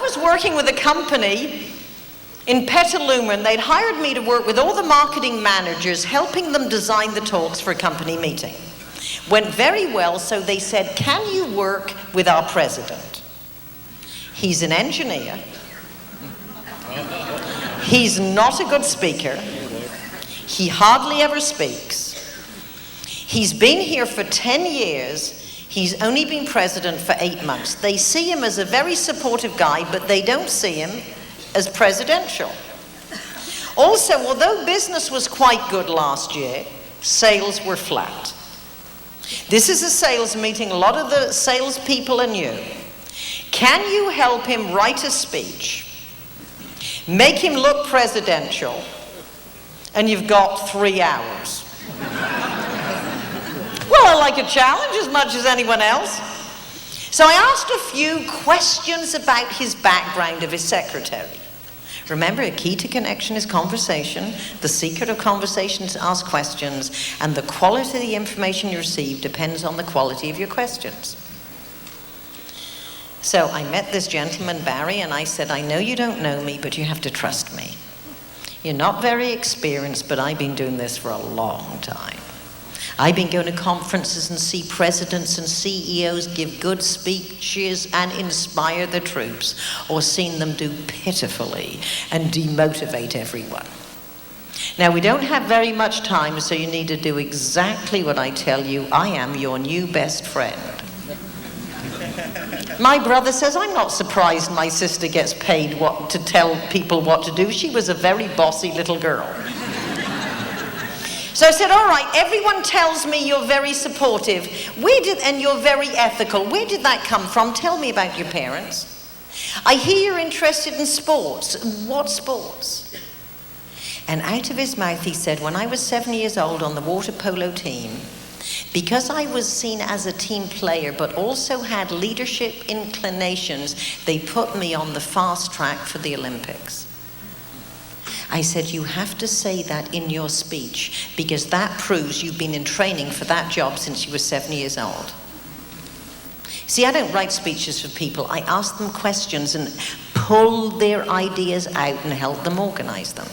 was working with a company in Petaluma, and they'd hired me to work with all the marketing managers, helping them design the talks for a company meeting. Went very well, so they said, can you work with our president? He's an engineer. He's not a good speaker. He hardly ever speaks. He's been here for 10 years. He's only been president for 8 months. They see him as a very supportive guy, but they don't see him as presidential. Also, although business was quite good last year, sales were flat. This is a sales meeting. A lot of the salespeople are new. Can you help him write a speech, make him look presidential, and you've got 3 hours? Well, I like a challenge as much as anyone else. So I asked a few questions about his background of his secretary. Remember, a key to connection is conversation. The secret of conversation is to ask questions, and the quality of the information you receive depends on the quality of your questions. So I met this gentleman, Barry, and I said, I know you don't know me, but you have to trust me. You're not very experienced, but I've been doing this for a long time. I've been going to conferences and see presidents and CEOs give good speeches and inspire the troops, or seen them do pitifully and demotivate everyone. Now, we don't have very much time, so you need to do exactly what I tell you. I am your new best friend. My brother says, I'm not surprised my sister gets paid to tell people what to do. She was a very bossy little girl. So I said, all right, everyone tells me you're very supportive. And you're very ethical. Where did that come from? Tell me about your parents. I hear you're interested in sports. What sports? And out of his mouth he said, when I was 7 years old on the water polo team, because I was seen as a team player but also had leadership inclinations, they put me on the fast track for the Olympics. I said, you have to say that in your speech, because that proves you've been in training for that job since you were 7 years old. See, I don't write speeches for people. I ask them questions and pull their ideas out and help them organize them.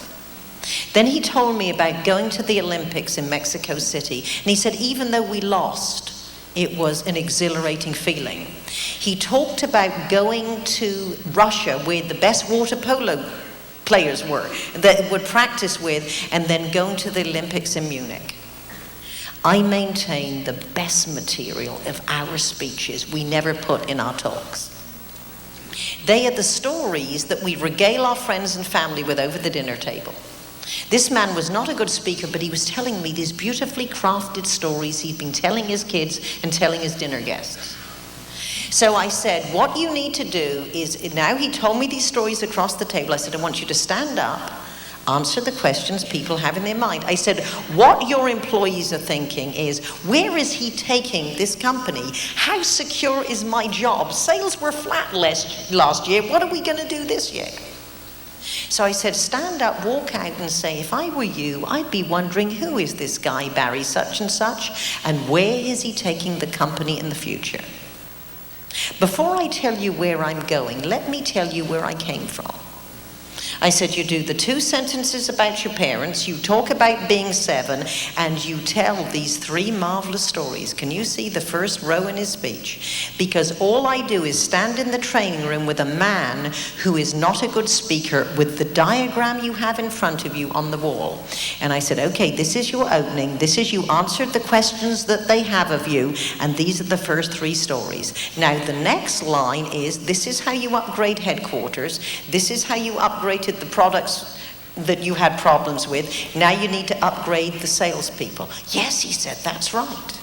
Then he told me about going to the Olympics in Mexico City. And he said, even though we lost, it was an exhilarating feeling. He talked about going to Russia, where the best water polo players were, that would practice with, and then going to the Olympics in Munich. I maintain the best material of our speeches we never put in our talks. They are the stories that we regale our friends and family with over the dinner table. This man was not a good speaker, but he was telling me these beautifully crafted stories he'd been telling his kids and telling his dinner guests. So I said, what you need to do is, now he told me these stories across the table. I said, I want you to stand up, answer the questions people have in their mind. I said, what your employees are thinking is, where is he taking this company? How secure is my job? Sales were flat last year. What are we going to do this year? So I said, stand up, walk out and say, if I were you, I'd be wondering, who is this guy, Barry such and such, and where is he taking the company in the future? Before I tell you where I'm going, let me tell you where I came from. I said, you do the 2 sentences about your parents, you talk about being 7, and you tell these 3 marvelous stories. Can you see the first row in his speech? Because all I do is stand in the training room with a man who is not a good speaker, with the diagram you have in front of you on the wall. And I said, okay, this is your opening. This is, you answered the questions that they have of you, and these are the first 3 stories. Now, the next line is, this is how you upgrade headquarters. This is how you upgraded the products that you had problems with. Now you need to upgrade the salespeople. Yes, he said, that's right.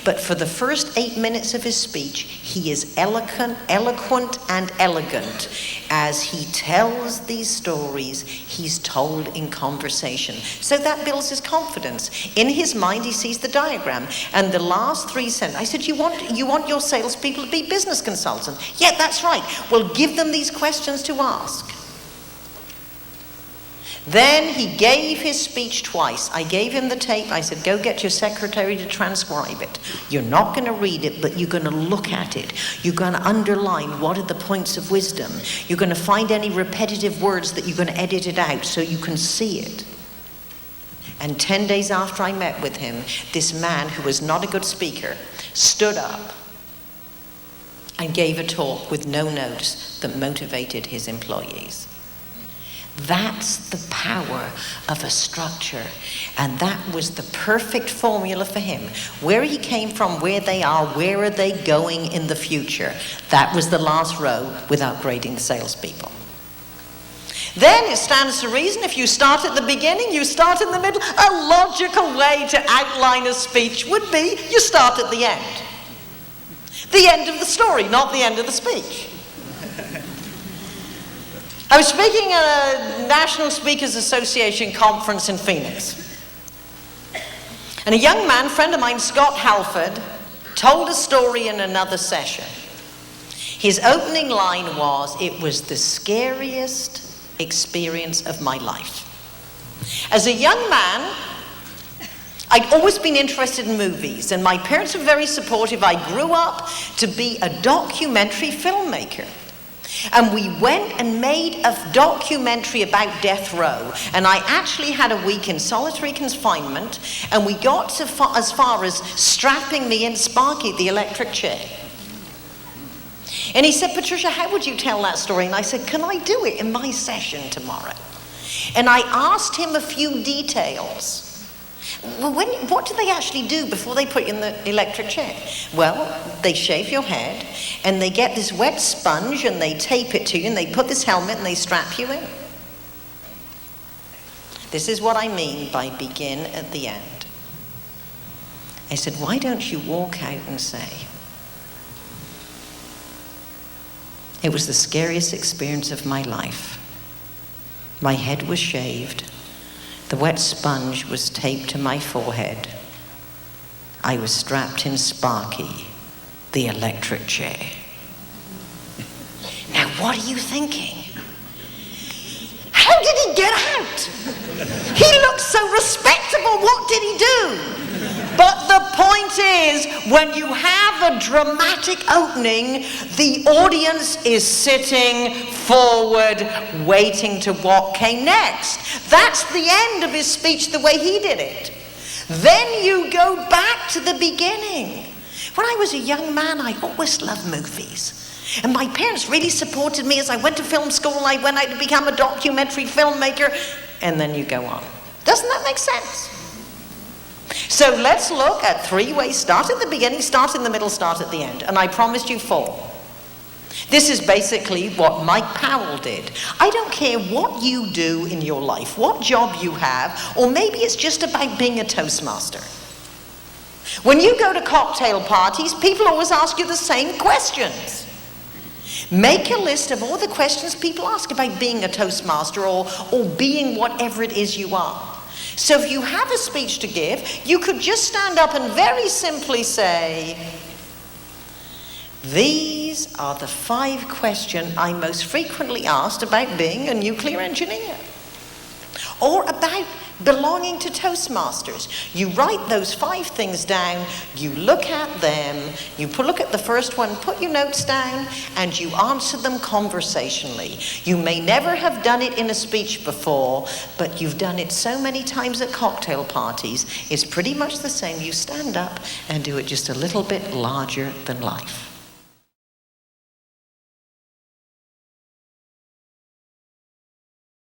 But for the first 8 minutes of his speech, he is eloquent and elegant as he tells these stories he's told in conversation. So that builds his confidence. In his mind, he sees the diagram. And the last 3 sentences, I said, you want your salespeople to be business consultants? Yeah, that's right. Well, give them these questions to ask. Then he gave his speech twice. I gave him the tape. I said, go get your secretary to transcribe it. You're not going to read it, but you're going to look at it. You're going to underline what are the points of wisdom. You're going to find any repetitive words that you're going to edit it out so you can see it. And 10 days after I met with him, this man who was not a good speaker stood up and gave a talk with no notes that motivated his employees. That's the power of a structure, and that was the perfect formula for him. Where he came from, where they are, where are they going in the future? That was the last row without grading the salespeople. Then it stands to reason if you start at the beginning, you start in the middle. A logical way to outline a speech would be you start at the end. The end of the story, not the end of the speech. I was speaking at a National Speakers Association conference in Phoenix. And a young man, friend of mine, Scott Halford, told a story in another session. His opening line was, it was the scariest experience of my life. As a young man, I'd always been interested in movies, and my parents were very supportive. I grew up to be a documentary filmmaker. And we went and made a documentary about death row. And I actually had a week in solitary confinement, and we got to as far as strapping me in Sparky, the electric chair. And he said, Patricia, how would you tell that story? And I said, can I do it in my session tomorrow? And I asked him a few details. Well, what do they actually do before they put you in the electric chair? Well, they shave your head, and they get this wet sponge, and they tape it to you, and they put this helmet, and they strap you in. This is what I mean by begin at the end. I said, why don't you walk out and say, it was the scariest experience of my life. My head was shaved. The wet sponge was taped to my forehead. I was strapped in Sparky, the electric chair. Now, what are you thinking? How did he get out? He looked so respectable. What did he do? But the point is, when you have a dramatic opening, the audience is sitting forward, waiting to what came next. That's the end of his speech, the way he did it. Then you go back to the beginning. When I was a young man, I always loved movies. And my parents really supported me as I went to film school, and I went out to become a documentary filmmaker. And then you go on. Doesn't that make sense? So let's look at 3 ways. Start at the beginning, start in the middle, start at the end. And I promised you 4. This is basically what Mike Powell did. I don't care what you do in your life, what job you have, or maybe it's just about being a Toastmaster. When you go to cocktail parties, people always ask you the same questions. Make a list of all the questions people ask about being a Toastmaster or being whatever it is you are. So if you have a speech to give, you could just stand up and very simply say, these are the 5 questions I'm most frequently asked about being a nuclear engineer, or about belonging to Toastmasters. You write those 5 things down, you look at them, you look at the first one, put your notes down, and you answer them conversationally. You may never have done it in a speech before, but you've done it so many times at cocktail parties, it's pretty much the same. You stand up and do it just a little bit larger than life.